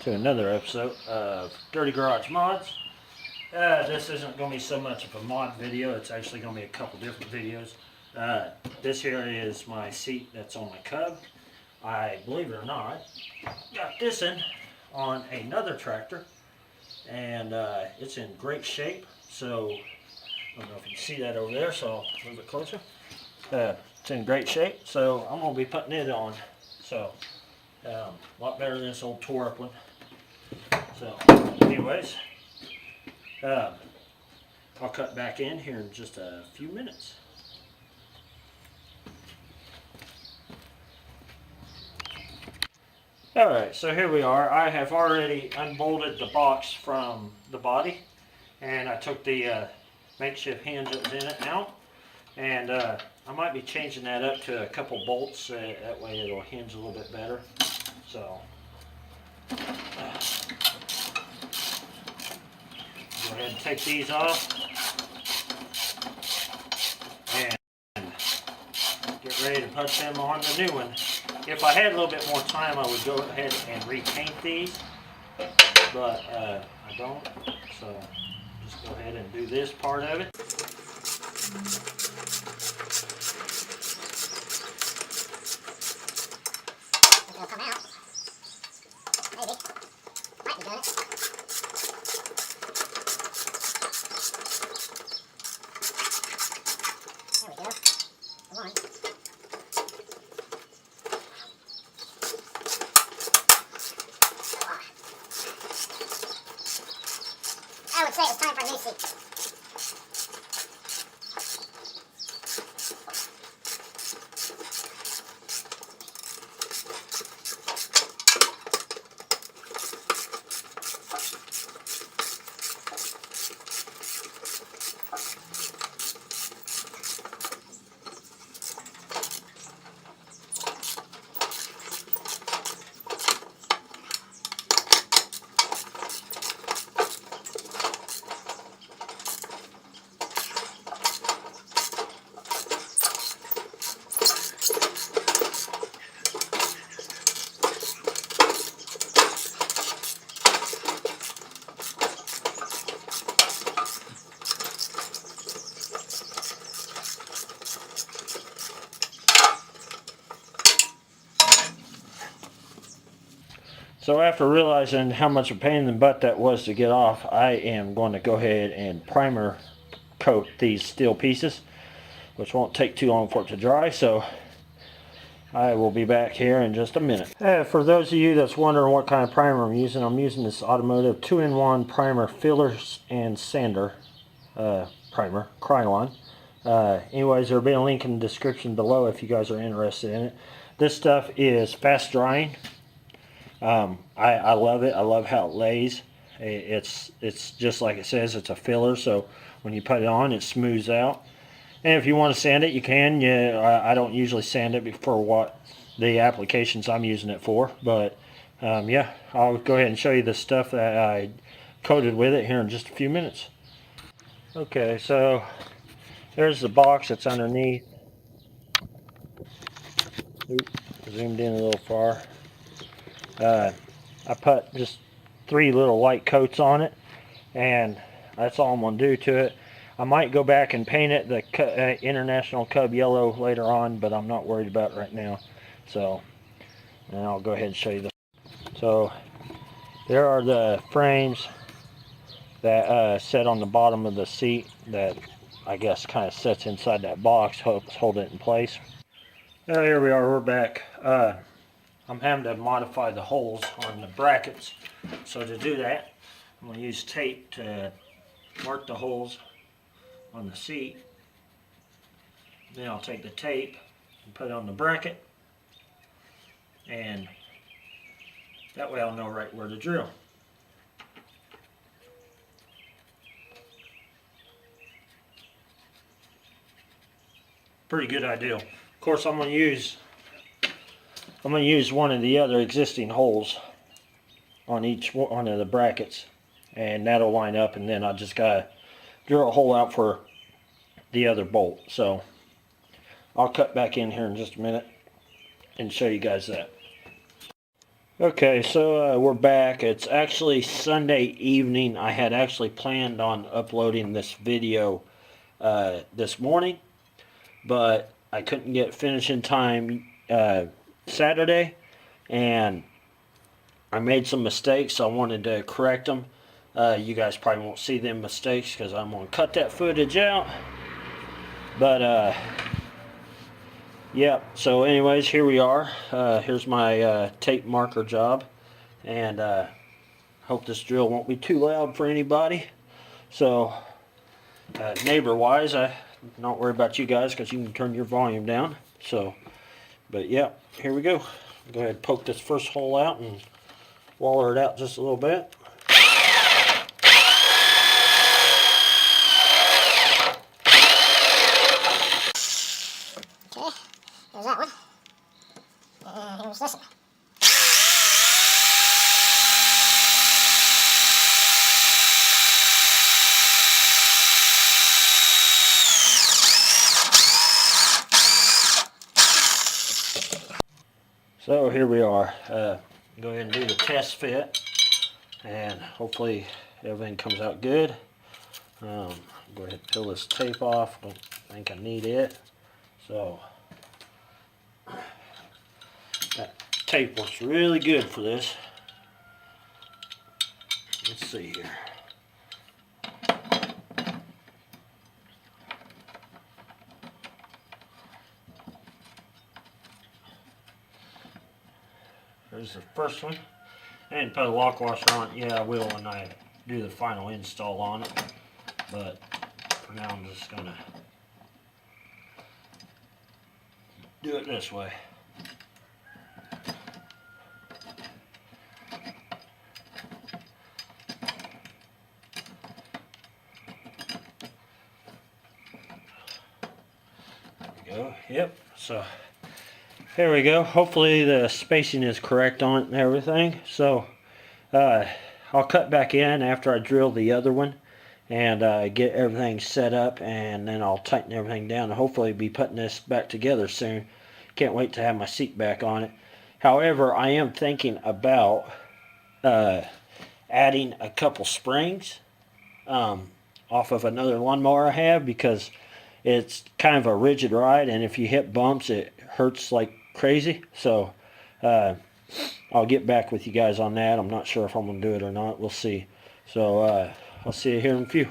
to another episode of Dirty Garage Mods. This isn't going to be so much of a mod video, it's actually going to be a couple different videos. This here is my seat that's on my Cub. I, believe it or not, got this in on another tractor, and it's in great shape. So, I don't know if you can see that over there, so I'll move it closer. It's in great shape, so I'm going to be putting it on. So, a lot better than this old tore up one. So, anyways, I'll cut back in here in just a few minutes. Alright, so here we are. I have already unbolted the box from the body, and I took the makeshift hinge that was in it out, and I might be changing that up to a couple bolts, that way it'll hinge a little bit better. So, go ahead and take these off, and get ready to put them on the new one. If I had a little bit more time, I would go ahead and repaint these, but I don't, so just go ahead and do this part of it. It'll come out. Maybe. Might be doing it. There we go. One. I would say it's time for a new seat. So after realizing how much of a pain in the butt that was to get off, I am going to go ahead and primer coat these steel pieces, which won't take too long for it to dry. So I will be back here in just a minute. For those of you that's wondering what kind of primer I'm using this Automotive 2-in-1 primer fillers and sander primer, Krylon. Anyways, there will be a link in the description below if you guys are interested in it. This stuff is fast drying. I love it. I love how it lays. It's just like it says, it's a filler, so when you put it on, it smooths out. And if you want to sand it, you can. Yeah, I don't usually sand it for what the applications I'm using it for, but yeah, I'll go ahead and show you the stuff that I coated with it here in just a few minutes. Okay, so there's the box that's underneath. Oops, zoomed in a little far. I put just 3 little light coats on it, and that's all I'm going to do to it. I might go back and paint it the International Cub Yellow later on, but I'm not worried about it right now. So, and I'll go ahead and show you this. So, there are the frames that set on the bottom of the seat that I guess kind of sits inside that box, helps hold it in place. Now here we are, we're back. I'm having to modify the holes on the brackets. So to do that, I'm going to use tape to mark the holes on the seat. Then I'll take the tape and put it on the bracket, and that way I'll know right where to drill. Pretty good idea. Of course, I'm going to use one of the other existing holes on each one of the brackets, and that'll line up, and then I just gotta drill a hole out for the other bolt. So I'll cut back in here in just a minute and show you guys that. Okay, so we're back. It's actually Sunday evening. I had actually planned on uploading this video this morning, but I couldn't get finished in time Saturday, and I made some mistakes. So I wanted to correct them. You guys probably won't see them mistakes because I'm going to cut that footage out. But yeah, so anyways, here we are. Here's my tape marker job. And hope this drill won't be too loud for anybody. So neighbor wise, I not worry about you guys because you can turn your volume down. So, but yeah, here we go. Go ahead and poke this first hole out and waller it out just a little bit. Okay, there's that one. And here's this one. So here we are. Go ahead and do the test fit, and hopefully everything comes out good. Go ahead and peel this tape off. Don't think I need it. So that tape works really good for this. Let's see here. There's the first one. I didn't put a lock washer on it. Yeah, I will when I do the final install on it. But for now, I'm just gonna do it this way. There we go. Yep. So there we go. Hopefully the spacing is correct on it and everything. So I'll cut back in after I drill the other one and get everything set up, and then I'll tighten everything down and hopefully be putting this back together soon. Can't wait to have my seat back on it. However, I am thinking about adding a couple springs off of another lawnmower I have, because it's kind of a rigid ride, and if you hit bumps it hurts like crazy. So I'll get back with you guys on that. I'm not sure if I'm gonna do it or not. We'll see. So I'll see you here in a few.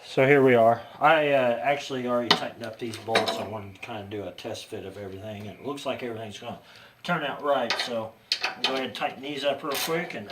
So here we are. I actually already tightened up these bolts. I wanted to kind of do a test fit of everything. It looks like everything's gonna turn out right. So I'll go ahead and tighten these up real quick and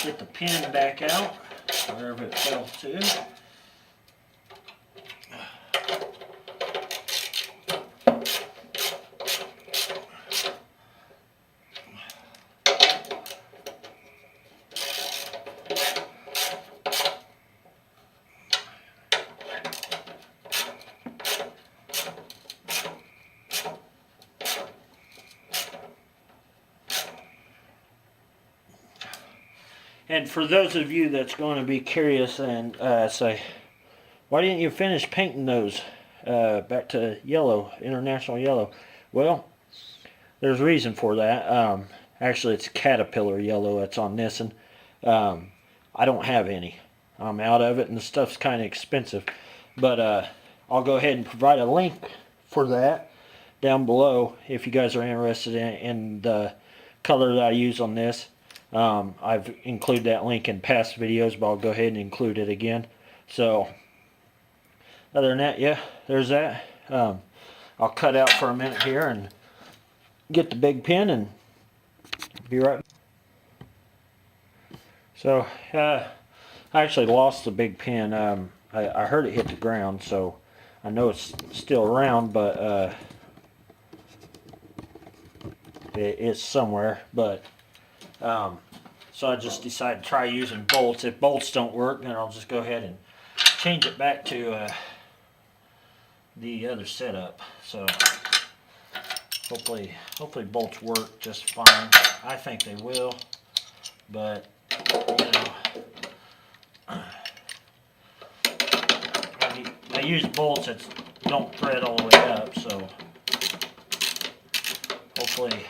get the pin back out wherever it fell to. And for those of you that's going to be curious and say, why didn't you finish painting those back to yellow, international yellow? Well, there's a reason for that. Actually, it's Caterpillar yellow that's on this, and I don't have any. I'm out of it, and the stuff's kind of expensive. But I'll go ahead and provide a link for that down below if you guys are interested in the color that I use on this. I've included that link in past videos, but I'll go ahead and include it again. So other than that, yeah, there's that. I'll cut out for a minute here and get the big pin and be right back. So I actually lost the big pin. I heard it hit the ground, so I know it's still around, but it's somewhere. But so I just decided to try using bolts. If bolts don't work, then I'll just go ahead and change it back to the other setup. So hopefully bolts work just fine. I think they will, but you know, I use bolts that don't thread all the way up, so hopefully.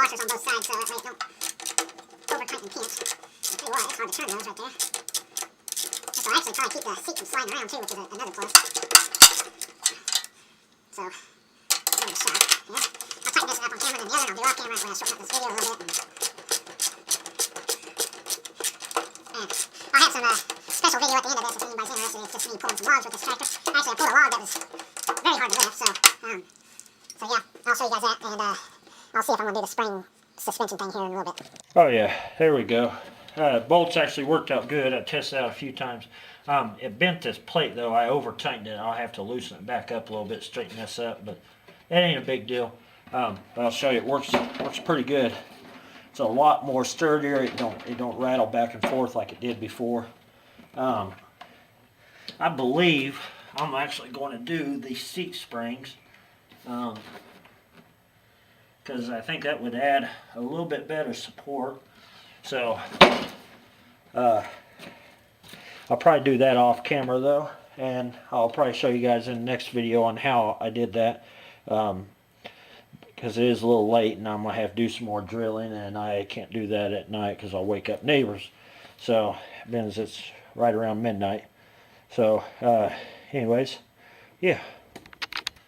washers on both sides so that way it don't over tighten pinch. I'll tell you what, it's hard to turn those right there. This will actually probably keep the seat from sliding around too, which is another plus. So, give it a shot. Yeah. I'll tighten this up on camera, then the other I'll do off camera when I shorten up this video a little bit. And I'll have some special video at the end of this if anybody's interested. It's just me pulling some logs with this tractor. Actually, I pulled a log that was very hard to lift, so yeah, I'll show you guys that, and I'll see if I'm going to do the spring suspension thing here in a little bit. Oh yeah, there we go. Bolts actually worked out good. I tested it out a few times. It bent this plate though. I over tightened it. I'll have to loosen it back up a little bit, straighten this up, but it ain't a big deal. But I'll show you, it works pretty good. It's a lot more sturdier. It don't rattle back and forth like it did before. I believe I'm actually going to do the seat springs, because I think that would add a little bit better support. So I'll probably do that off camera though, and I'll probably show you guys in the next video on how I did that, because it is a little late and I'm gonna have to do some more drilling, and I can't do that at night because I'll wake up neighbors. So means it's right around midnight. So anyways, yeah.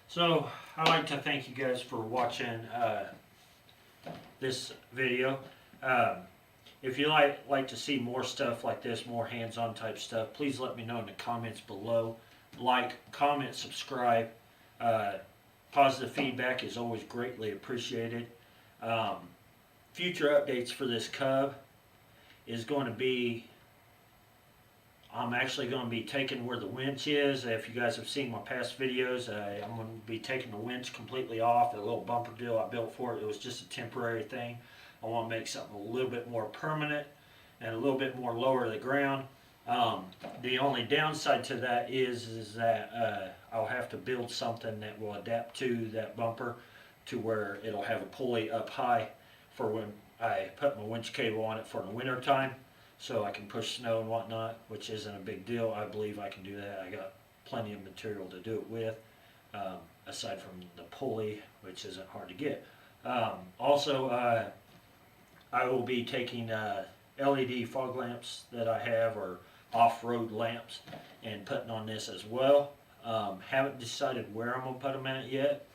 So I'd like to thank you guys for watching this video. If you like to see more stuff like this, more hands-on type stuff, please let me know in the comments below. Like, comment, subscribe. Positive feedback is always greatly appreciated. Future updates for this Cub is going to be, I'm actually going to be taking where the winch is. If you guys have seen my past videos, I'm going to be taking the winch completely off. A little bumper deal I built for it. It was just a temporary thing. I want to make something a little bit more permanent and a little bit more lower to the ground. The only downside to that is that I'll have to build something that will adapt to that bumper, to where it'll have a pulley up high for when I put my winch cable on it for the winter time, so I can push snow and whatnot, which isn't a big deal. I believe I can do that. I got plenty of material to do it with, aside from the pulley, which isn't hard to get. Also, I will be taking LED fog lamps that I have, or off-road lamps, and putting on this as well. Haven't decided where I'm going to put them at yet,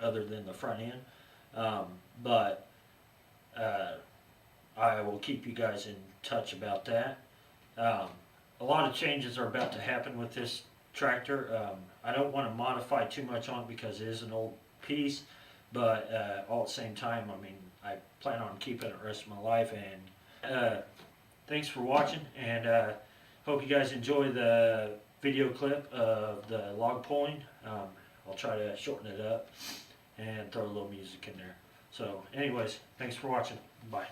other than the front end. But I will keep you guys in touch about that. A lot of changes are about to happen with this tractor. I don't want to modify too much on it because it is an old piece, but all at the same time, I mean, I plan on keeping it the rest of my life. And thanks for watching, and hope you guys enjoy the video clip of the log pulling. I'll try to shorten it up and throw a little music in there. So anyways, thanks for watching. Bye.